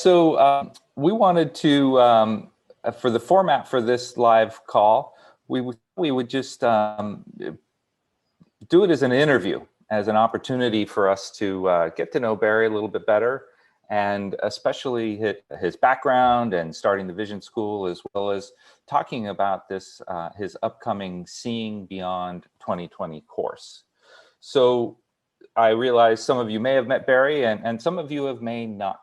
so we wanted to, for the format for this live call, we would just do it as an interview, as an opportunity for us to get to know Barry a little bit better, and especially his background and starting the Vision School, as well as talking about this his upcoming Seeing Beyond 2020 course. So I realize some of you may have met Barry, and some of you may not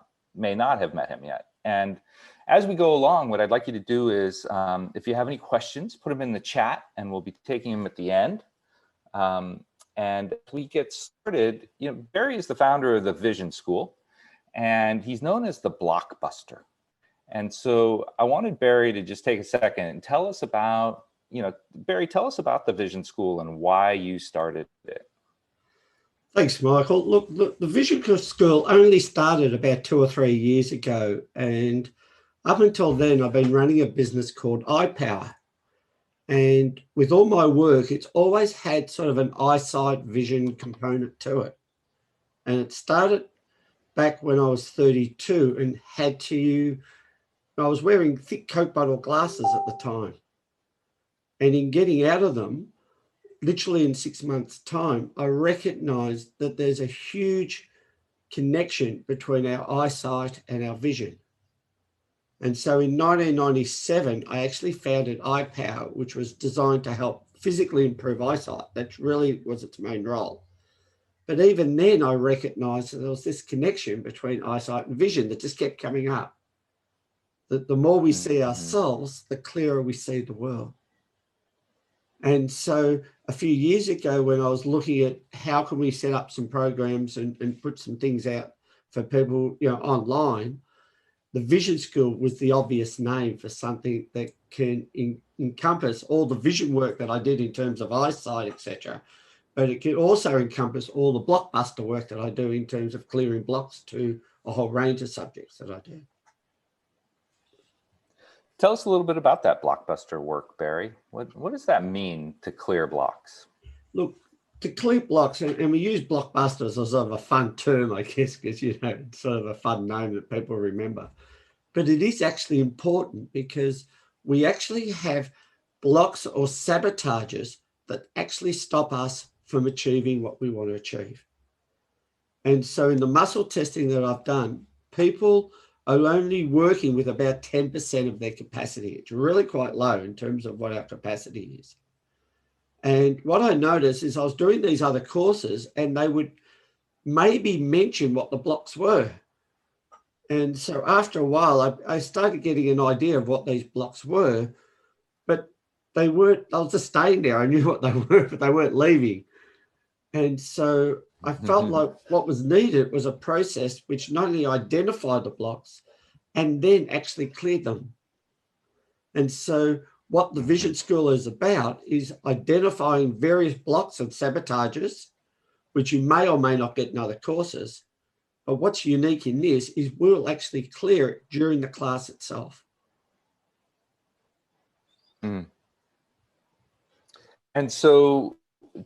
have met him yet. And as we go along, what I'd like you to do is, if you have any questions, put them in the chat, and we'll be taking them at the end. And if we get started, Barry is the founder of the Vision School, and he's known as the Blockbuster. And so I wanted Barry to just take a second and tell us about, Barry, tell us about the Vision School and why you started it. Thanks, Michael. Look, the Vision School only started about 2 or 3 years ago. And up until then, I've been running a business called iPower. And with all my work, it's always had sort of an eyesight vision component to it. And it started back when I was 32 and I was wearing thick Coke bottle glasses at the time. And in getting out of them, literally in 6 months' time, I recognized that there's a huge connection between our eyesight and our vision. And so in 1997, I actually founded iPower, which was designed to help physically improve eyesight. That really was its main role. But even then, I recognized that there was this connection between eyesight and vision that just kept coming up. That the more we see ourselves, the clearer we see the world. And so a few years ago, when I was looking at how can we set up some programs and put some things out for people, online, the Vision School was the obvious name for something that can encompass all the vision work that I did in terms of eyesight, etc. But it can also encompass all the blockbuster work that I do in terms of clearing blocks to a whole range of subjects that I do. Tell us a little bit about that blockbuster work, Barry. What does that mean, to clear blocks? Look, to clear blocks, and we use blockbusters as sort of a fun term, I guess, because, it's sort of a fun name that people remember. But it is actually important because we actually have blocks or sabotages that actually stop us from achieving what we want to achieve. And so in the muscle testing that I've done, people are only working with about 10% of their capacity. It's really quite low in terms of what our capacity is. And what I noticed is I was doing these other courses and they would maybe mention what the blocks were. And so after a while, I started getting an idea of what these blocks were, but they weren't, I was just staying there. I knew what they were, but they weren't leaving. And so I felt like what was needed was a process which not only identified the blocks and then actually cleared them. And so what the Vision School is about is identifying various blocks and sabotages, which you may or may not get in other courses. But what's unique in this is we'll actually clear it during the class itself. And so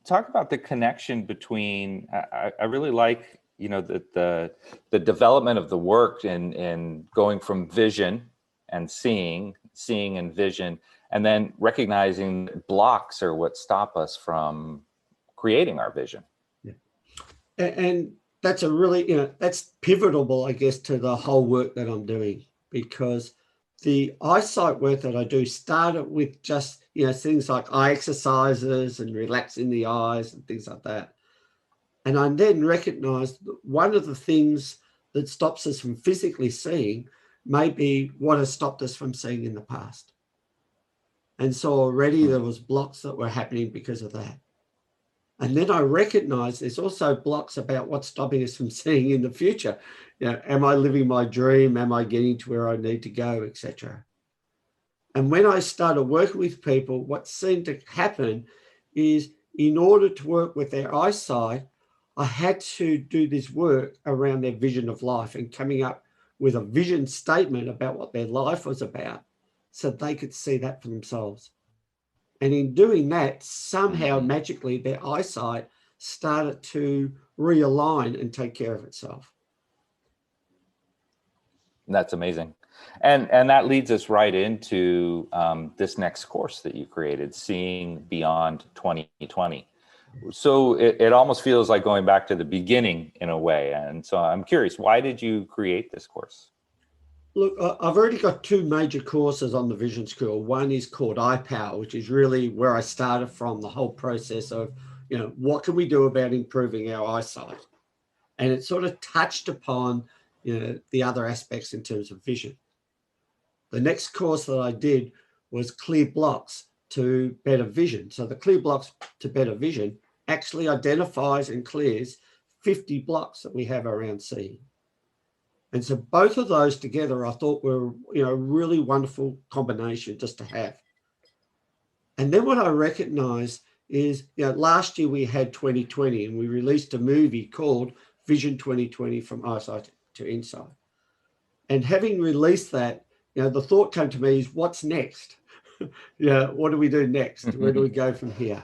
talk about the connection between, I really like, the development of the work in going from vision and seeing and vision, and then recognizing that blocks are what stop us from creating our vision. Yeah. And that's a really, that's pivotal, I guess, to the whole work that I'm doing, because the eyesight work that I do started with just, things like eye exercises and relaxing the eyes and things like that. And I then recognized that one of the things that stops us from physically seeing may be what has stopped us from seeing in the past. And so already there was blocks that were happening because of that. And then I recognized there's also blocks about what's stopping us from seeing in the future. Am I living my dream? Am I getting to where I need to go, etc. And when I started working with people, what seemed to happen is in order to work with their eyesight, I had to do this work around their vision of life and coming up with a vision statement about what their life was about so they could see that for themselves. And in doing that, somehow magically their eyesight started to realign and take care of itself. That's amazing. And that leads us right into this next course that you created, Seeing Beyond 2020. So it almost feels like going back to the beginning in a way. And so I'm curious, why did you create this course? Look, I've already got two major courses on the Vision School. One is called iPower, which is really where I started from the whole process of, what can we do about improving our eyesight? And it sort of touched upon, the other aspects in terms of vision. The next course that I did was Clear Blocks to Better Vision. So the Clear Blocks to Better Vision actually identifies and clears 50 blocks that we have around seeing. And so both of those together, I thought were, a really wonderful combination just to have. And then what I recognized is, last year we had 2020 and we released a movie called Vision 2020 From Eyesight to Insight. And having released that, the thought came to me is, what's next? What do we do next? Where do we go from here?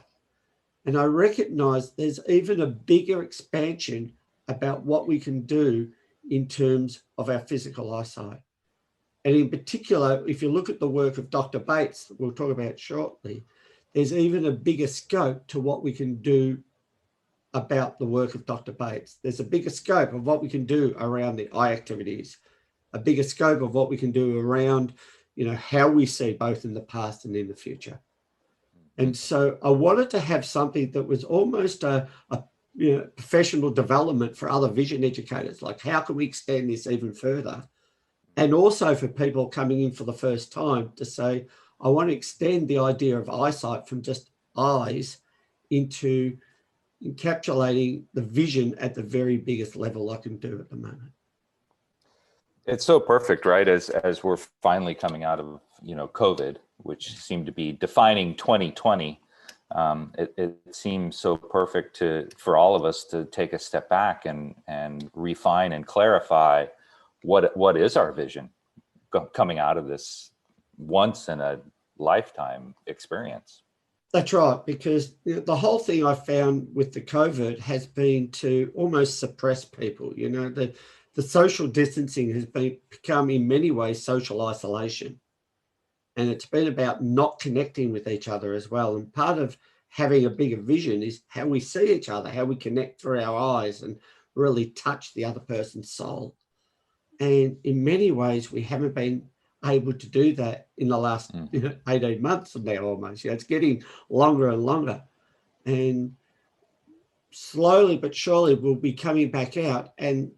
And I recognized there's even a bigger expansion about what we can do in terms of our physical eyesight. And in particular, if you look at the work of Dr. Bates, that we'll talk about shortly, there's even a bigger scope to what we can do about the work of Dr. Bates. There's a bigger scope of what we can do around the eye activities, a bigger scope of what we can do around, how we see both in the past and in the future. And so I wanted to have something that was almost a professional development for other vision educators. Like, how can we extend this even further? And also for people coming in for the first time to say, I want to extend the idea of eyesight from just eyes into encapsulating the vision at the very biggest level I can do at the moment. It's so perfect, right? As we're finally coming out of, COVID, which seemed to be defining 2020. It seems so perfect for all of us to take a step back and refine and clarify what is our vision coming out of this once in a lifetime experience. That's right, because the whole thing I found with the COVID has been to almost suppress people. The social distancing has become in many ways social isolation. And it's been about not connecting with each other as well. And part of having a bigger vision is how we see each other, how we connect through our eyes and really touch the other person's soul. And in many ways, we haven't been able to do that in the last 18 months now almost. It's getting longer and longer. And slowly but surely we'll be coming back out and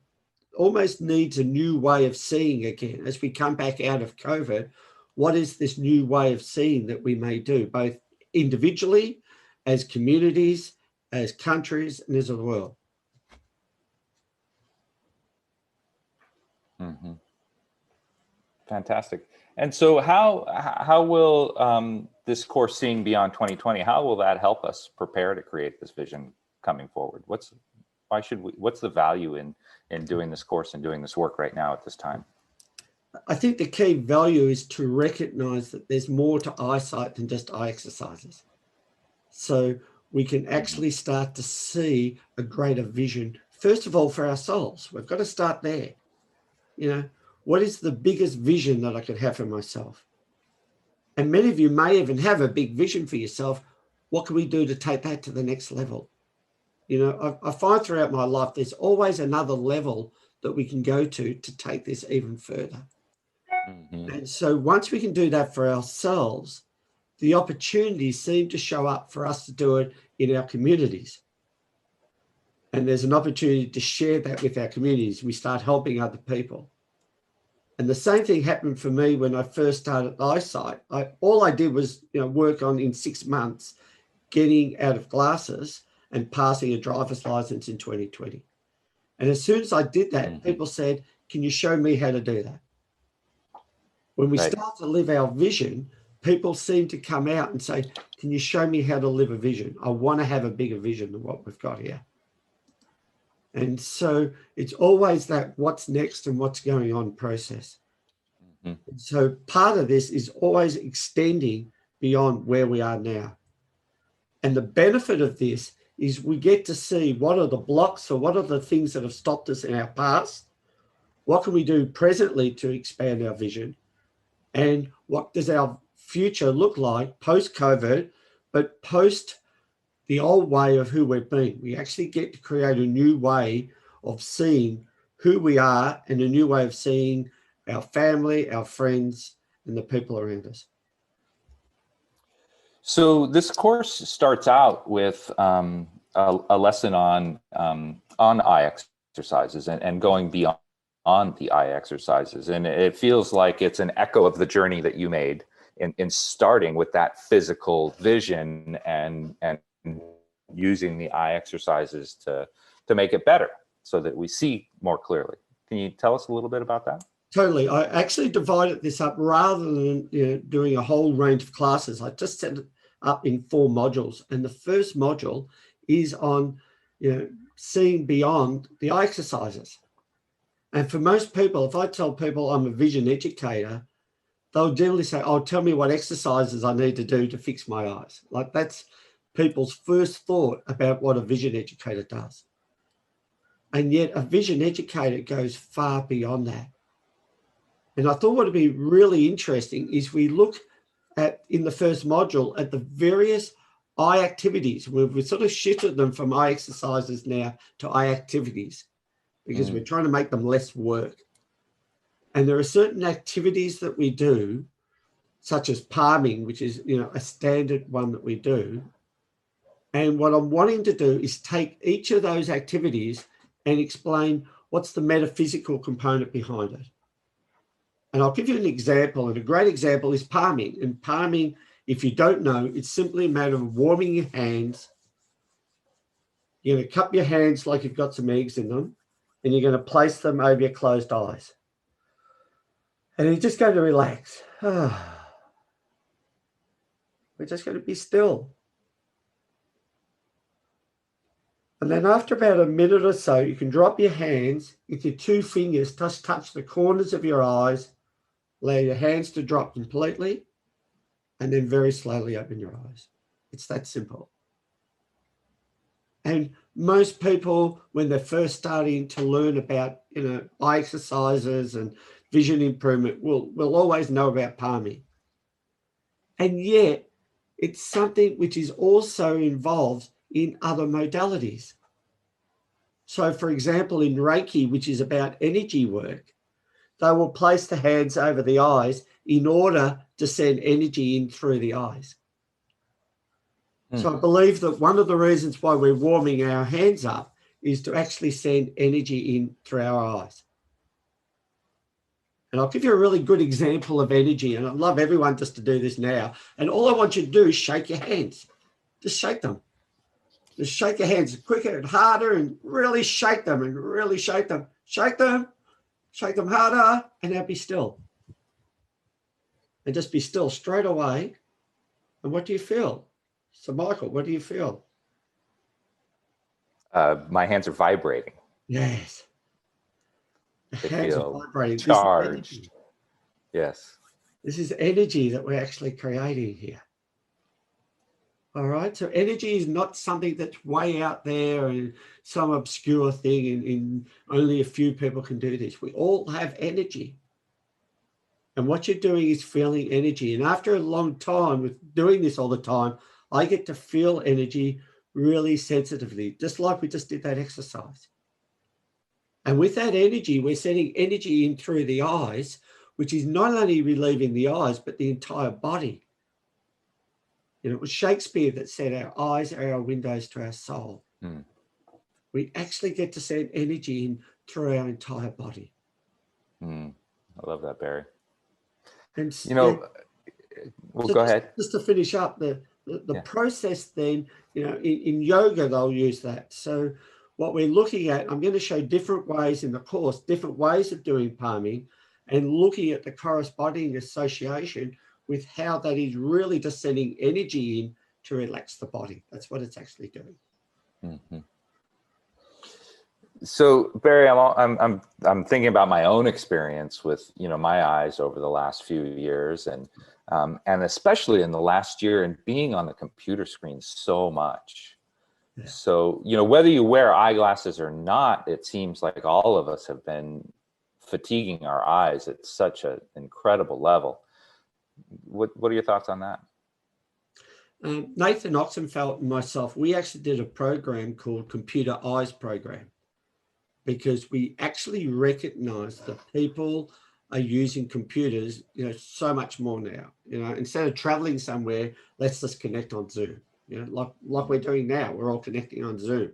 almost needs a new way of seeing again. As we come back out of COVID, what is this new way of seeing that we may do, both individually, as communities, as countries, and as a world? Mm-hmm. Fantastic. And so how will this course, Seeing Beyond 2020, how will that help us prepare to create this vision coming forward? What's the value in doing this course and doing this work right now at this time? I think the key value is to recognize that there's more to eyesight than just eye exercises. So we can actually start to see a greater vision, first of all, for ourselves. We've got to start there. What is the biggest vision that I could have for myself? And many of you may even have a big vision for yourself. What can we do to take that to the next level? I find throughout my life, there's always another level that we can go to take this even further. Mm-hmm. And so once we can do that for ourselves, the opportunities seem to show up for us to do it in our communities. And there's an opportunity to share that with our communities. We start helping other people. And the same thing happened for me when I first started eyesight. All I did was work on, in 6 months, getting out of glasses and passing a driver's license in 2020. And as soon as I did that, people said, can you show me how to do that? When we start to live our vision, people seem to come out and say, can you show me how to live a vision? I want to have a bigger vision than what we've got here. And so it's always that what's next and what's going on process. Mm-hmm. So part of this is always extending beyond where we are now. And the benefit of this is we get to see what are the blocks or what are the things that have stopped us in our past, What can we do presently to expand our vision? And what does our future look like post-COVID, but post the old way of who we've been? We actually get to create a new way of seeing who we are and a new way of seeing our family, our friends, and the people around us. So this course starts out with a lesson on eye exercises and going beyond the eye exercises. And it feels like it's an echo of the journey that you made in starting with that physical vision and using the eye exercises to make it better so that we see more clearly. Can you tell us a little bit about that? Totally. I actually divided this up rather than doing a whole range of classes. I just set it up in 4 modules. And the first module is on seeing beyond the eye exercises. And for most people, if I tell people I'm a vision educator, they'll generally say, oh, tell me what exercises I need to do to fix my eyes. Like that's people's first thought about what a vision educator does. And yet a vision educator goes far beyond that. And I thought what would be really interesting is we look at, in the first module, at the various eye activities. We've sort of shifted them from eye exercises now to eye activities because we're trying to make them less work. And there are certain activities that we do, such as palming, which is a standard one that we do. And what I'm wanting to do is take each of those activities and explain what's the metaphysical component behind it. And I'll give you an example, and a great example is palming. And palming, if you don't know, it's simply a matter of warming your hands. You're going to cup your hands like you've got some eggs in them, and you're going to place them over your closed eyes. And you're just going to relax. We're just going to be still. And then after about a minute or so, you can drop your hands with your 2 fingers, just touch the corners of your eyes, allow your hands to drop completely, and then very slowly open your eyes. It's that simple. And most people, when they're first starting to learn about, eye exercises and vision improvement, will always know about palming. And yet, it's something which is also involved in other modalities. So, for example, in Reiki, which is about energy work, they will place the hands over the eyes in order to send energy in through the eyes. So I believe that one of the reasons why we're warming our hands up is to actually send energy in through our eyes. And I'll give you a really good example of energy, and I'd love everyone just to do this now. And all I want you to do is shake your hands. Just shake them. Just shake your hands quicker and harder and really shake them and really shake them. Shake them harder, and now be still. And just be still straight away. And what do you feel? So Michael, what do you feel? My hands are vibrating. Yes. They Hands feel are vibrating. charged. Yes. This is energy that we're actually creating here. All right. So energy is not something that's way out there and some obscure thing and only a few people can do this. We all have energy. And what you're doing is feeling energy. And after a long time with doing this all the time, I get to feel energy really sensitively, just like we just did that exercise. And with that energy, we're sending energy in through the eyes, which is not only relieving the eyes, but the entire body. It was Shakespeare that said our eyes are our windows to our soul. We actually get to send energy in through our entire body. I love that, Barry. And well, go ahead. Just to finish up, the process then, in yoga, they'll use that. So what we're looking at, I'm going to show different ways in the course, different ways of doing palming and looking at the corresponding association with how that is really just sending energy in to relax the body. That's what it's actually doing. So Barry, I'm thinking about my own experience with my eyes over the last few years, and especially in the last year, and being on the computer screen so much. Yeah. So whether you wear eyeglasses or not, it seems like all of us have been fatiguing our eyes at such an incredible level. What are your thoughts on that? Nathan Oxenfeld and myself, we actually did a program called Computer Eyes Program, because we actually recognize that people are using computers, so much more now. Instead of traveling somewhere, let's just connect on Zoom. Like we're doing now, we're all connecting on Zoom.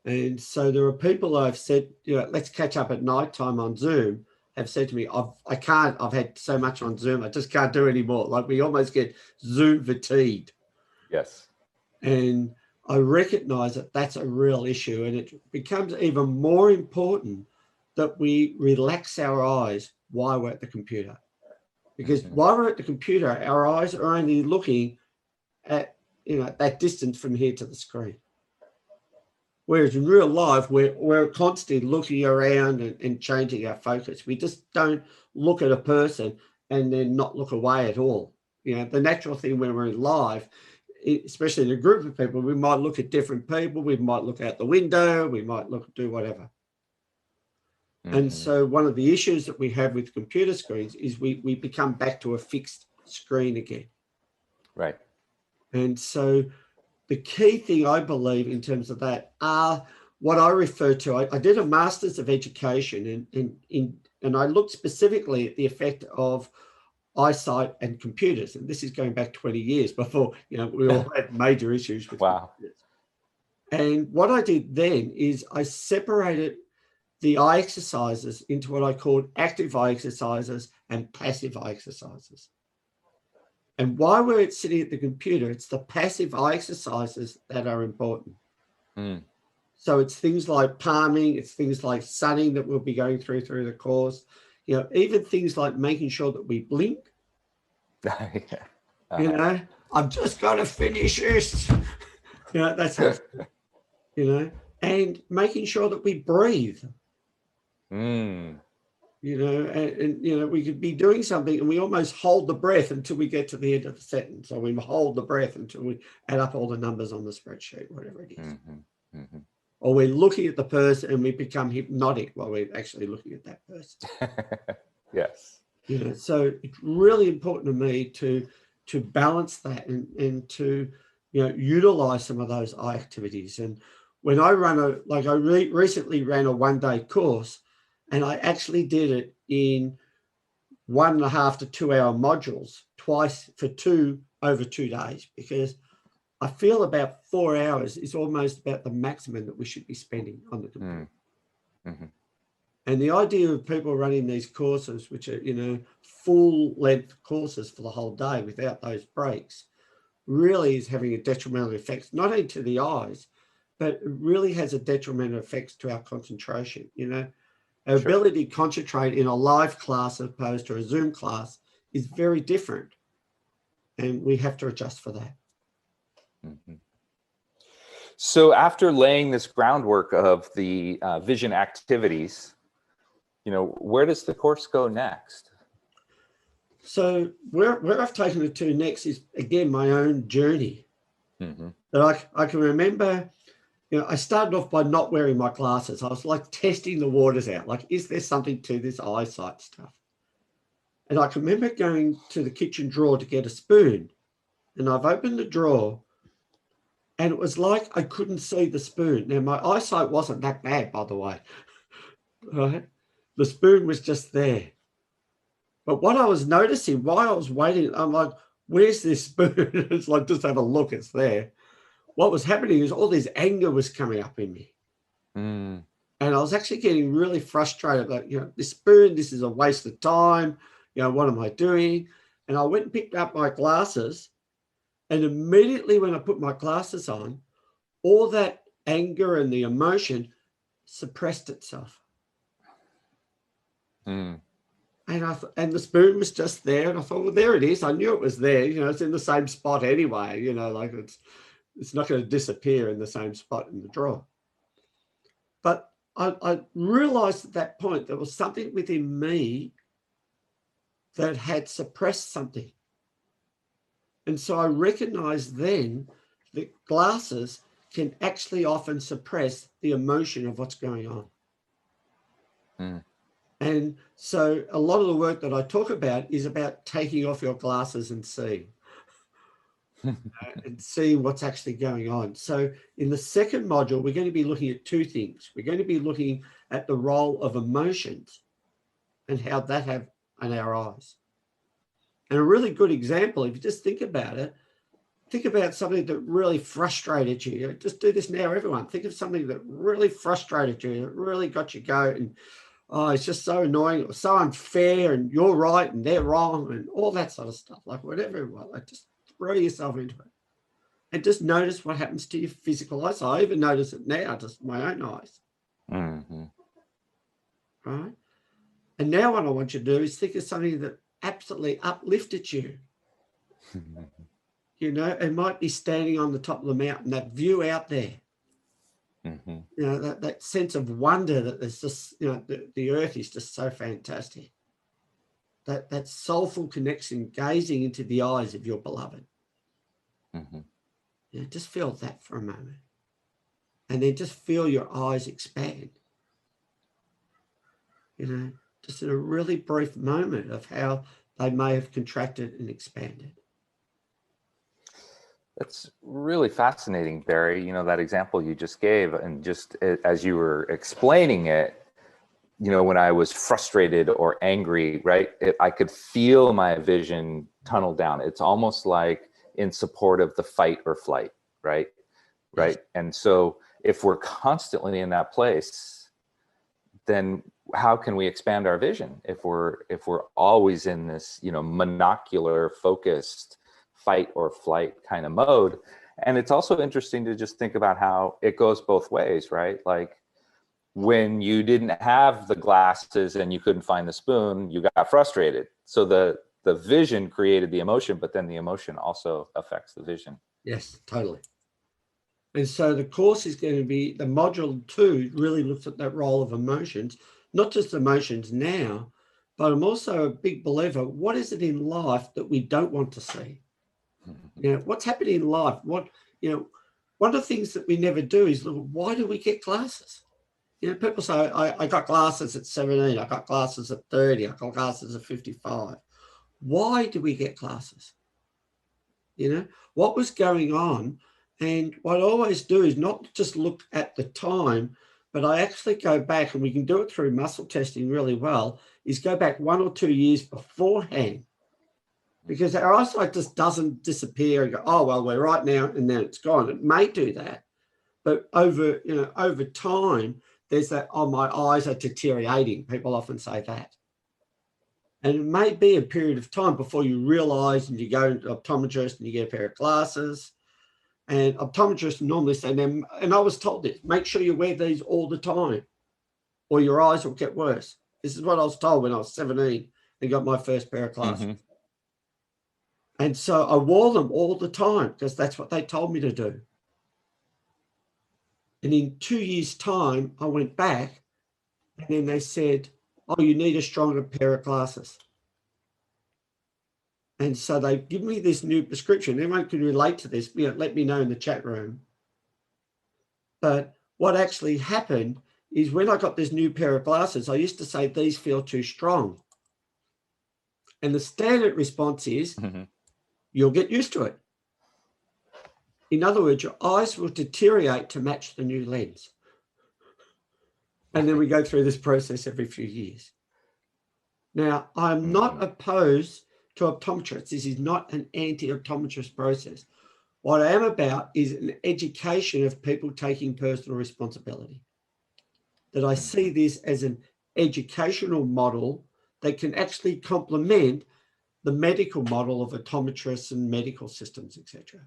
And so there are people I've said, let's catch up at night time on Zoom, have said to me, I've had so much on Zoom, I just can't do anymore. Like we almost get Zoom fatigued. Yes. And I recognize that that's a real issue, and it becomes even more important that we relax our eyes while we're at the computer. Because while we're at the computer, our eyes are only looking at, that distance from here to the screen. Whereas in real life, we're constantly looking around and changing our focus. We just don't look at a person and then not look away at all. The natural thing when we're in live, especially in a group of people, we might look at different people. We might look out the window. We might do whatever. And so one of the issues that we have with computer screens is we become back to a fixed screen again. Right. And so the key thing I believe in terms of that are what I refer to. I did a Masters of Education, and I looked specifically at the effect of eyesight and computers. And this is going back 20 years before, we all had major issues with computers. And what I did then is I separated the eye exercises into what I called active eye exercises and passive eye exercises. And while we're sitting at the computer, it's the passive eye exercises that are important. So it's things like palming, it's things like sunning that we'll be going through the course, even things like making sure that we blink. I've just got to finish this. That's how, and making sure that we breathe. And we could be doing something and we almost hold the breath until we get to the end of the sentence. Or we hold the breath until we add up all the numbers on the spreadsheet, whatever it is. Or we're looking at the person and we become hypnotic while we're actually looking at that person. Yes. So it's really important to me to balance that and to, utilize some of those eye activities. And when I run recently ran a one-day course, and I actually did it in 1.5 to 2 hour modules twice for over 2 days, because I feel about 4 hours is almost about the maximum that we should be spending on the computer. And the idea of people running these courses, which are, full length courses for the whole day without those breaks, really is having a detrimental effect, not only to the eyes, but it really has a detrimental effect to our concentration. Our ability to concentrate in a live class as opposed to a Zoom class is very different. And we have to adjust for that. So after laying this groundwork of the vision activities, where does the course go next? So where I've taken it to next is, again, my own journey. That I can remember, I started off by not wearing my glasses. I was like testing the waters out. Like, is there something to this eyesight stuff? And I can remember going to the kitchen drawer to get a spoon. And I've opened the drawer and it was like I couldn't see the spoon. Now, my eyesight wasn't that bad, by the way. Right? The spoon was just there. But what I was noticing while I was waiting, I'm like, where's this spoon? It's like, just have a look, it's there. What was happening is all this anger was coming up in me. And I was actually getting really frustrated. Like, this spoon, this is a waste of time. What am I doing? And I went and picked up my glasses. And immediately when I put my glasses on, all that anger and the emotion suppressed itself. And the spoon was just there. And I thought, well, there it is. I knew it was there. It's in the same spot anyway. Like it's not going to disappear in the same spot in the drawer. But I realized at that point there was something within me that had suppressed something. And so I recognized then that glasses can actually often suppress the emotion of what's going on. And so a lot of the work that I talk about is about taking off your glasses and seeing. And seeing what's actually going on. So in the second module, we're going to be looking at two things. We're going to be looking at the role of emotions and how that have on our eyes. And a really good example, if you just think about it, think about something that really frustrated you. Just do this now, everyone. Think of something that really frustrated you, that really got you going. Oh, it's just so annoying, or so unfair, and you're right and they're wrong, and all that sort of stuff. Like whatever, like just throw yourself into it. And just notice what happens to your physical eyes. I even notice it now, just my own eyes. Mm-hmm. Right? And now what I want you to do is think of something that absolutely uplifted you. You know, it might be standing on the top of the mountain, that view out there. Mm-hmm. You know, that sense of wonder that there's just, you know, the earth is just so fantastic. That soulful connection, gazing into the eyes of your beloved. Mm-hmm. You know, just feel that for a moment. And then just feel your eyes expand. You know, just in a really brief moment of how they may have contracted and expanded. That's really fascinating, Barry. You know, that example you just gave, and just as you were explaining it, you know, when I was frustrated or angry, right, I could feel my vision tunnel down. It's almost like in support of the fight or flight, right? Right. Yes. And so if we're constantly in that place, then how can we expand our vision if we're always in this, you know, monocular focused fight or flight kind of mode? And it's also interesting to just think about how it goes both ways, right? Like when you didn't have the glasses and you couldn't find the spoon, you got frustrated. So the vision created the emotion, but then the emotion also affects the vision. Yes, totally. And so the course is going to be, the module 2 really looks at that role of emotions, not just emotions now, but I'm also a big believer, what is it in life that we don't want to see? You know, what's happening in life? What, you know, one of the things that we never do is look, why do we get glasses? You know, people say, I got glasses at 17, I got glasses at 30, I got glasses at 55. Why do we get glasses? You know, what was going on? And what I always do is not just look at the time, but I actually go back, and we can do it through muscle testing really well, is go back 1 or 2 years beforehand, because our eyesight just doesn't disappear and go, oh, well, we're right now, and then it's gone. It may do that, but over, you know, over time, there's that, oh, my eyes are deteriorating. People often say that. And it may be a period of time before you realize, and you go to an optometrist and you get a pair of glasses. And optometrists normally say, and I was told this, make sure you wear these all the time or your eyes will get worse. This is what I was told when I was 17 and got my first pair of glasses. Mm-hmm. And so I wore them all the time because that's what they told me to do. And in 2 years' time, I went back, and then they said, oh, you need a stronger pair of glasses. And so they give me this new prescription. Anyone can relate to this, you know, let me know in the chat room. But what actually happened is when I got this new pair of glasses, I used to say, these feel too strong. And the standard response is, mm-hmm. You'll get used to it. In other words, your eyes will deteriorate to match the new lens. And then we go through this process every few years. Now, I'm not opposed to optometrists. This is not an anti-optometrist process. What I am about is an education of people taking personal responsibility. That I see this as an educational model that can actually complement the medical model of optometrists and medical systems, etc.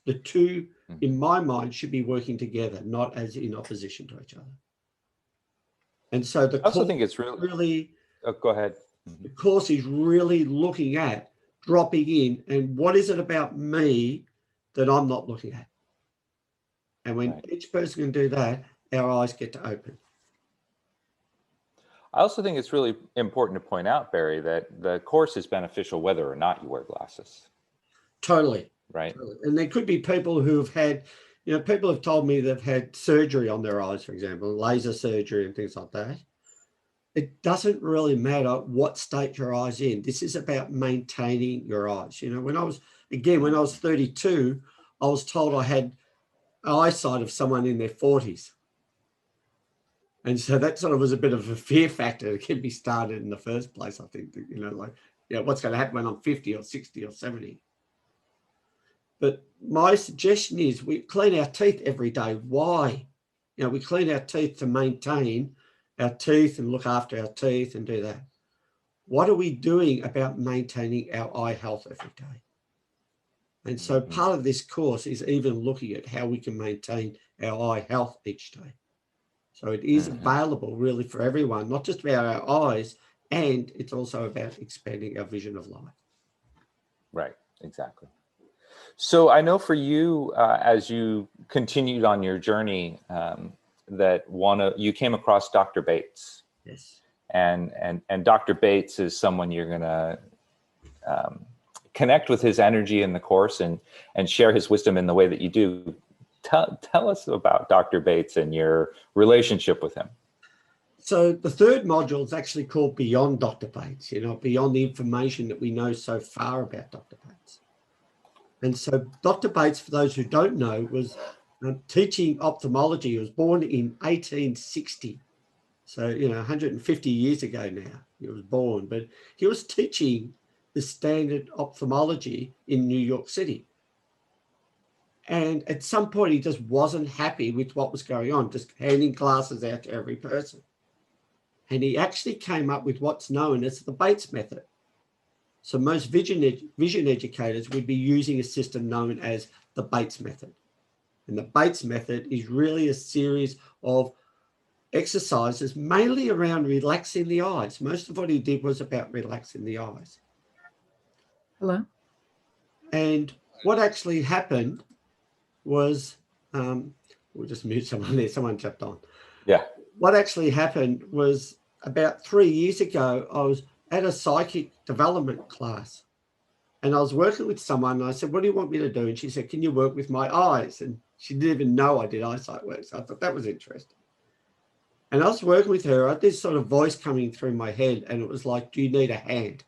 The two, in my mind, should be working together, not as in opposition to each other. And so the I also think it's really oh, go ahead. The course is really looking at dropping in and what is it about me that I'm not looking at? And when each person can do that, our eyes get to open. I also think it's really important to point out, Barry, that the course is beneficial whether or not you wear glasses. Totally. Right. Totally. And there could be people who have had, you know, people have told me they've had surgery on their eyes, for example, laser surgery and things like that. it doesn't really matter what state your eye's in. This is about maintaining your eyes. You know, when I was 32, I was told I had eyesight of someone in their 40s. And so that sort of was a bit of a fear factor to get me started in the first place. I think, that, you know, like, yeah, what's going to happen when I'm 50 or 60 or 70? But my suggestion is we clean our teeth every day. Why? You know, we clean our teeth to maintain our teeth and look after our teeth and do that. What are we doing about maintaining our eye health every day? And so part of this course is even looking at how we can maintain our eye health each day. So it is available really for everyone, not just about our eyes, and it's also about expanding our vision of life. Right, exactly. So I know for you, as you continued on your journey, that you came across Dr. Bates. Yes. And Dr. Bates is someone you're going to connect with his energy in the course and share his wisdom in the way that you do. Tell us about Dr. Bates and your relationship with him. So the third module is actually called Beyond Dr. Bates, you know, beyond the information that we know so far about Dr. Bates. And so Dr. Bates, for those who don't know, was teaching ophthalmology. He was born in 1860. So, you know, 150 years ago now he was born, but he was teaching the standard ophthalmology in New York City. And at some point he just wasn't happy with what was going on, just handing glasses out to every person. And he actually came up with what's known as the Bates method. So most vision educators would be using a system known as the Bates method. And the Bates method is really a series of exercises mainly around relaxing the eyes. Most of what he did was about relaxing the eyes. Hello? And what actually happened was, we'll just mute someone there, someone jumped on. Yeah. What actually happened was about 3 years ago, I was at a psychic development class and I was working with someone and I said, what do you want me to do? And she said, can you work with my eyes? And she didn't even know I did eyesight work. So I thought that was interesting. And I was working with her. I had this sort of voice coming through my head and it was like, do you need a hand?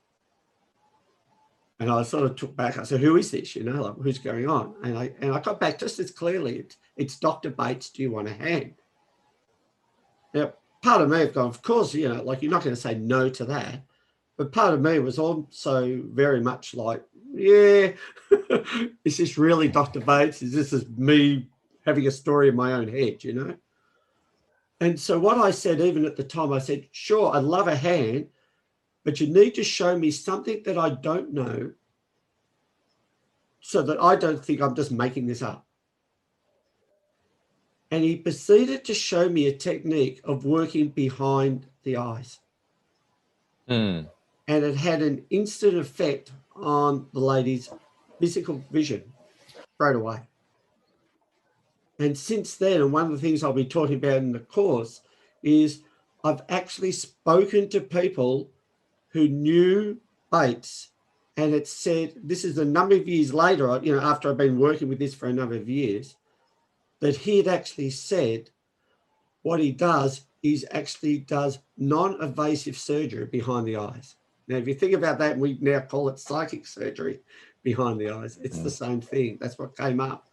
And I sort of took back. I said, who is this? You know, like, who's going on? And I got back just as clearly. It's Dr. Bates. Do you want a hand? Now, part of me have gone, of course, you know, like you're not going to say no to that. But part of me was also very much like, yeah, is this really Dr. Bates? Is this me having a story in my own head, you know? And so what I said, even at the time, I said, sure, I'd love a hand, but you need to show me something that I don't know so that I don't think I'm just making this up. And he proceeded to show me a technique of working behind the eyes. And it had an instant effect on the lady's physical vision straight away. And since then, and one of the things I'll be talking about in the course is I've actually spoken to people who knew Bates, and it said, this is a number of years later, you know, after I've been working with this for a number of years, that he had actually said what he does is actually does non-invasive surgery behind the eyes. Now, if you think about that, we now call it psychic surgery behind the eyes. It's the same thing. That's what came up.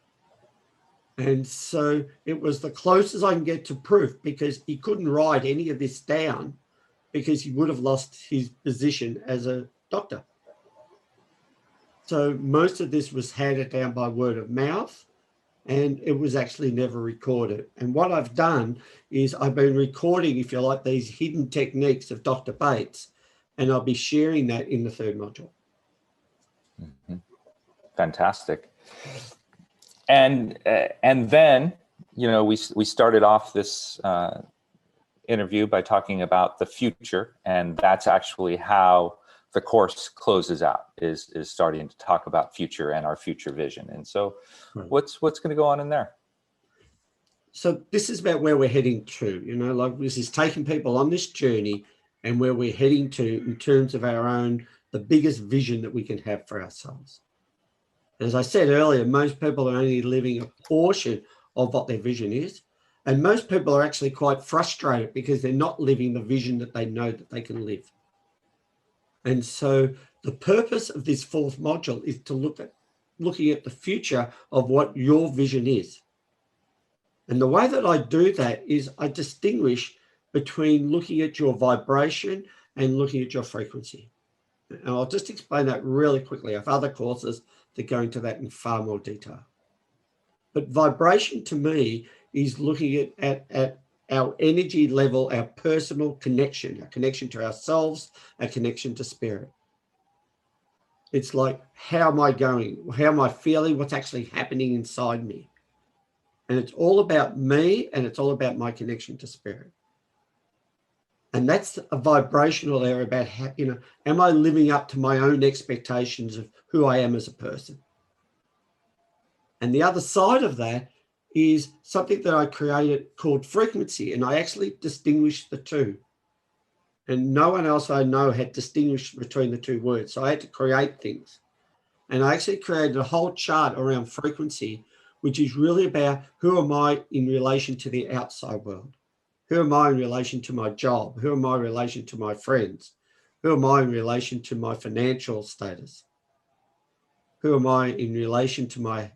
And so it was the closest I can get to proof, because he couldn't write any of this down because he would have lost his position as a doctor. So most of this was handed down by word of mouth, and it was actually never recorded. And what I've done is I've been recording, if you like, these hidden techniques of Dr. Bates, and I'll be sharing that in the third module. Fantastic. And then, you know, we started off this interview by talking about the future, and that's actually how the course closes out, is starting to talk about future and our future vision. And so what's going to go on in there? So this is about where we're heading to, you know, like this is taking people on this journey and where we're heading to in terms of our own, the biggest vision that we can have for ourselves. As I said earlier, most people are only living a portion of what their vision is. And most people are actually quite frustrated because they're not living the vision that they know that they can live. And so the purpose of this fourth module is to looking at the future of what your vision is. And the way that I do that is I distinguish between looking at your vibration and looking at your frequency. And I'll just explain that really quickly. I have other courses that go into that in far more detail. But vibration to me is looking at our energy level, our personal connection, our connection to ourselves, our connection to spirit. It's like, how am I going? How am I feeling? What's actually happening inside me? And it's all about me, and it's all about my connection to spirit. And that's a vibrational area about how, am I living up to my own expectations of who I am as a person? And the other side of that is something that I created called frequency. And I actually distinguished the two. And no one else I know had distinguished between the two words. So I had to create things. And I actually created a whole chart around frequency, which is really about who am I in relation to the outside world? Who am I in relation to my job? Who am I in relation to my friends? Who am I in relation to my financial status? Who am I in relation to my,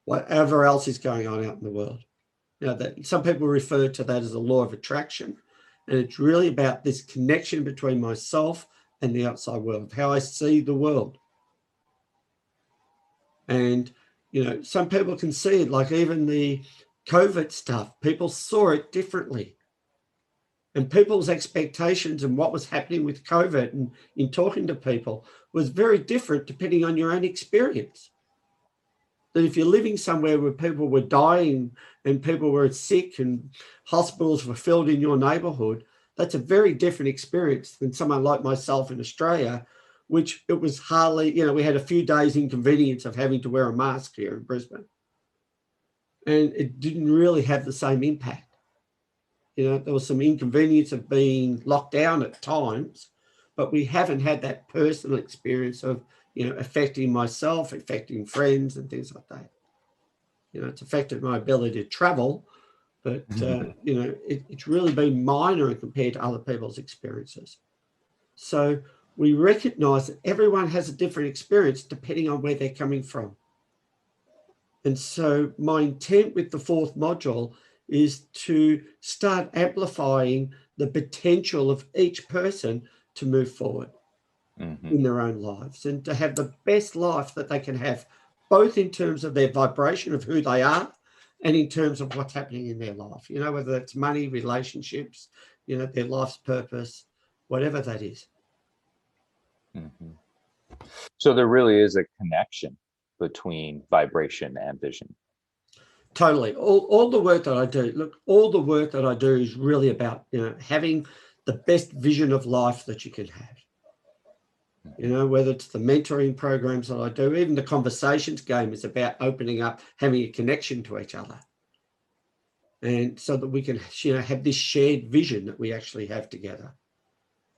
whatever else is going on out in the world? That some people refer to that as a law of attraction. And it's really about this connection between myself and the outside world, how I see the world. And, some people can see it, like even the COVID stuff, people saw it differently. And people's expectations and what was happening with COVID and in talking to people was very different depending on your own experience. That if you're living somewhere where people were dying and people were sick and hospitals were filled in your neighborhood, that's a very different experience than someone like myself in Australia, which it was hardly, we had a few days inconvenience of having to wear a mask here in Brisbane. And it didn't really have the same impact. There was some inconvenience of being locked down at times, but we haven't had that personal experience of, affecting myself, affecting friends and things like that. It's affected my ability to travel, but, it's really been minor compared to other people's experiences. So we recognize that everyone has a different experience depending on where they're coming from. And so my intent with the fourth module is to start amplifying the potential of each person to move forward in their own lives and to have the best life that they can have, both in terms of their vibration of who they are and in terms of what's happening in their life, whether it's money, relationships, their life's purpose, whatever that is. So there really is a connection between vibration and vision. Totally. All the work that I do, all the work that I do is really about, having the best vision of life that you can have. Whether it's the mentoring programs that I do, even the conversations game is about opening up, having a connection to each other. And so that we can, have this shared vision that we actually have together.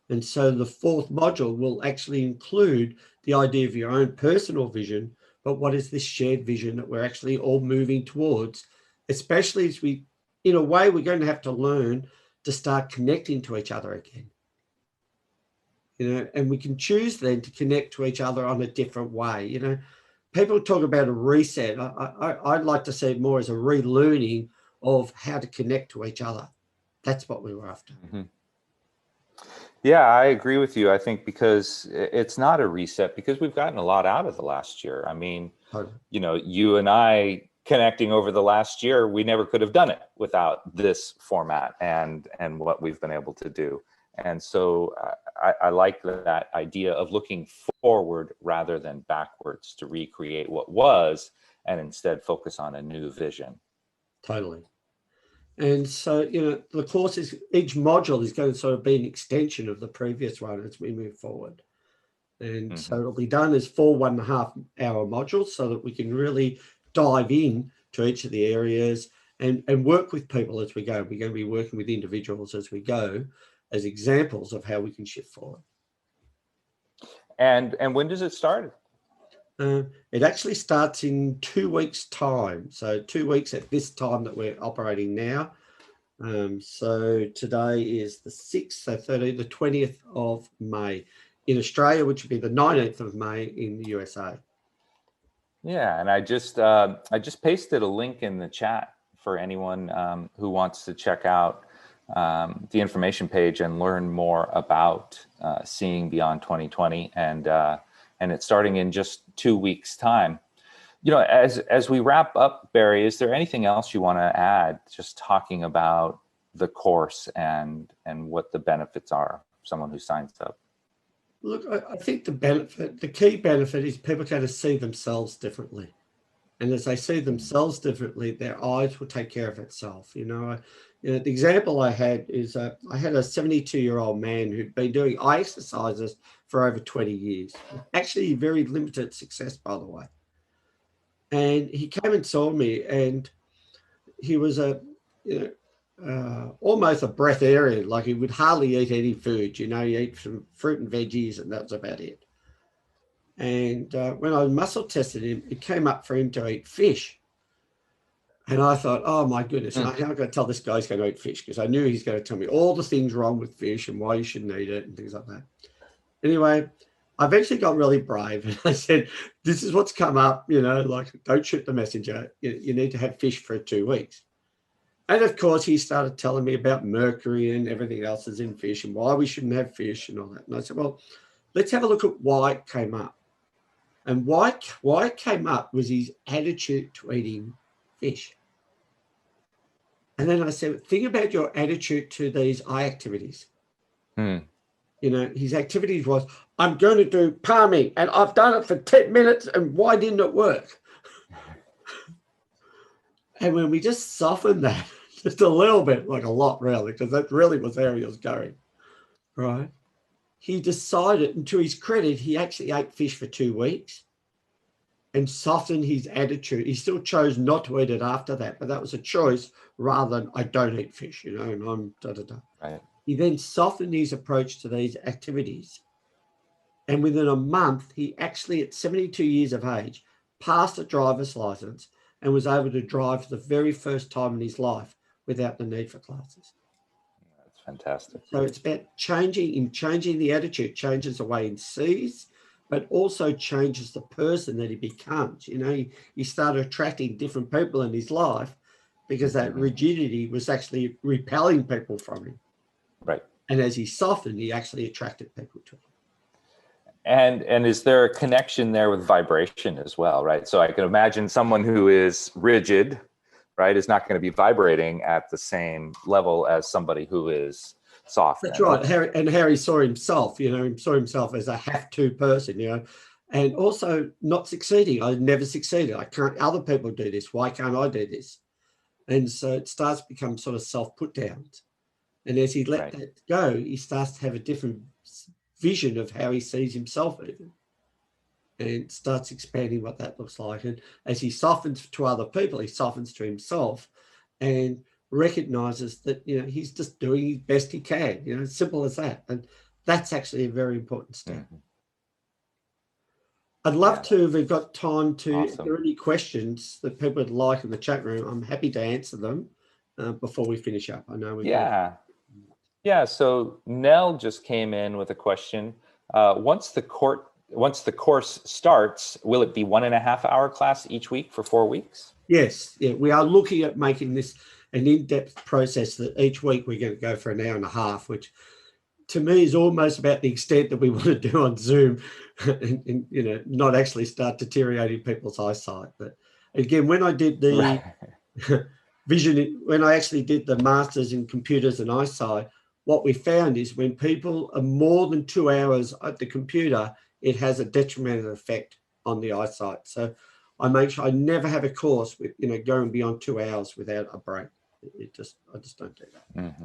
And so the fourth module will actually include the idea of your own personal vision, but what is this shared vision that we're actually all moving towards, especially as we, in a way, we're going to have to learn to start connecting to each other again. And we can choose then to connect to each other on a different way. People talk about a reset. I'd like to see it more as a relearning of how to connect to each other. That's what we were after. Yeah, I agree with you. I think because it's not a reset, because we've gotten a lot out of the last year. I mean, you and I connecting over the last year, we never could have done it without this format and what we've been able to do. And so I like that idea of looking forward rather than backwards to recreate what was and instead focus on a new vision. Totally. And so, the course is, each module is going to sort of be an extension of the previous one as we move forward. And so it'll be done as 4 1.5-hour modules so that we can really dive in to each of the areas and work with people as we go. We're going to be working with individuals as we go as examples of how we can shift forward. And when does it start? It actually starts in 2 weeks' time. So 2 weeks at this time that we're operating now. So today is the 6th, so 30, the 20th of May in Australia, which would be the 19th of May in the USA. Yeah, and I just pasted a link in the chat for anyone who wants to check out the information page and learn more about Seeing Beyond 2020, and it's starting in just 2 weeks' time. You know, as we wrap up, Barry, is there anything else you want to add? Just talking about the course and what the benefits are for someone who signs up. Look, I think the key benefit is people going to see themselves differently. And as they see themselves differently, their eyes will take care of itself. You know, the example I had is I had a 72-year-old man who'd been doing eye exercises for over 20 years. Actually, very limited success, by the way. And he came and saw me, and he was almost a breatharian. Like, he would hardly eat any food. You know, he eat some fruit and veggies, and that's about it. And when I muscle tested him, it came up for him to eat fish. And I thought, oh my goodness, I'm going to tell this guy he's going to eat fish, because I knew he's going to tell me all the things wrong with fish and why you shouldn't eat it and things like that. Anyway, I eventually got really brave, and I said, this is what's come up, you know, like, don't shoot the messenger. You need to have fish for 2 weeks. And of course, he started telling me about mercury and everything else is in fish and why we shouldn't have fish and all that. And I said, well, let's have a look at why it came up. And why it came up was his attitude to eating fish. And then I said, think about your attitude to these eye activities. You know, his activities was, I'm going to do palming, and I've done it for 10 minutes, and why didn't it work? And when we just softened that just a little bit, like a lot really, because that really was where he was going, right? He decided, and to his credit, he actually ate fish for 2 weeks and softened his attitude. He still chose not to eat it after that, but that was a choice rather than I don't eat fish, you know, and I'm da-da-da. Right. He then softened his approach to these activities. And within a month, he actually, at 72 years of age, passed a driver's license and was able to drive for the very first time in his life without the need for classes. That's fantastic. So it's about changing the attitude, changes the way he sees, but also changes the person that he becomes. You know, he started attracting different people in his life because that rigidity was actually repelling people from him. Right. And as he softened, he actually attracted people to him. And is there a connection there with vibration as well, right? So I can imagine someone who is rigid, right, is not going to be vibrating at the same level as somebody who is soft. That's right. Harry saw himself, you know, saw himself as a have-to person, you know, and also not succeeding. I never succeeded. I can't, other people do this. Why can't I do this? And so it starts to become sort of self-put downs. And as he let that go, he starts to have a different vision of how he sees himself even, and starts expanding what that looks like. And as he softens to other people, he softens to himself and recognizes that, you know, he's just doing his best he can, you know, simple as that. And that's actually a very important step. I'd love to, if we've got time to, if there are any questions that people would like in the chat room, I'm happy to answer them before we finish up. I know we Yeah, so Nell just came in with a question. Once the course starts, will it be 1.5 hour class each week for 4 weeks? Yes, yeah, we are looking at making this an in-depth process that each week we're going to go for 1.5 hours, which to me is almost about the extent that we want to do on Zoom and you know, not actually start deteriorating people's eyesight. But again, when I did the when I actually did the Masters in Computers and Eyesight, what we found is when people are more than 2 hours at the computer, it has a detrimental effect on the eyesight. So I make sure I never have a course with, you know, going beyond 2 hours without a break. I just don't do that.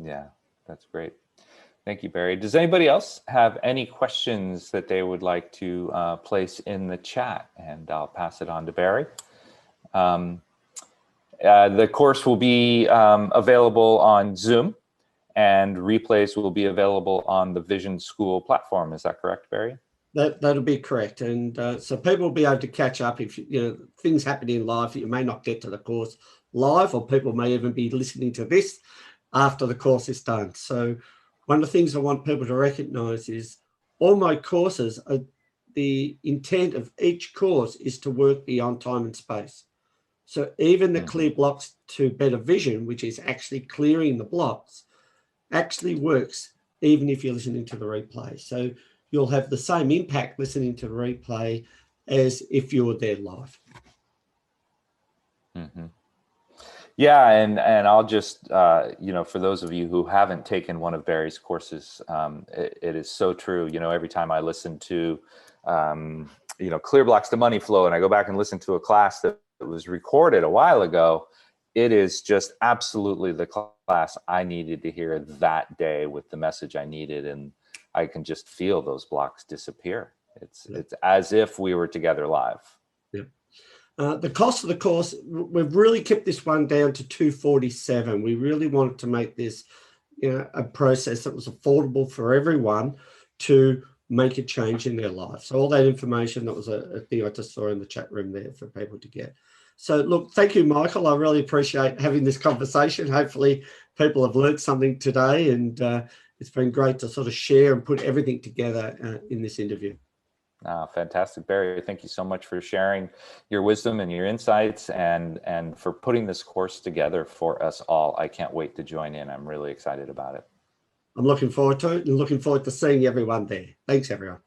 Yeah, that's great. Thank you, Barry. Does anybody else have any questions that they would like to place in the chat? And I'll pass it on to Barry. The course will be available on Zoom, and replays will be available on the Vision School platform. Is that correct, Barry? That'll be correct. And so people will be able to catch up if, things happen in life that you may not get to the course live, or people may even be listening to this after the course is done. So one of the things I want people to recognize is all my courses, the intent of each course is to work beyond time and space. So even the clear blocks to better vision, which is actually clearing the blocks, actually works even if you're listening to the replay. So you'll have the same impact listening to the replay as if you were there live. Mm-hmm. Yeah, and I'll just, for those of you who haven't taken one of Barry's courses, it is so true. Every time I listen to, Clear Blocks to Money Flow, and I go back and listen to a class that was recorded a while ago, it is just absolutely the class I needed to hear that day with the message I needed, and I can just feel those blocks disappear. It's as if we were together live. Yeah. The cost of the course, we've really kept this one down to $247. We really wanted to make this, a process that was affordable for everyone to make a change in their life. So all that information, that was a thing I just saw in the chat room there for people to get. So look, thank you, Michael. I really appreciate having this conversation. Hopefully people have learned something today, and it's been great to sort of share and put everything together in this interview. Fantastic, Barry. Thank you so much for sharing your wisdom and your insights, and for putting this course together for us all. I can't wait to join in. I'm really excited about it. I'm looking forward to it, and looking forward to seeing everyone there. Thanks, everyone.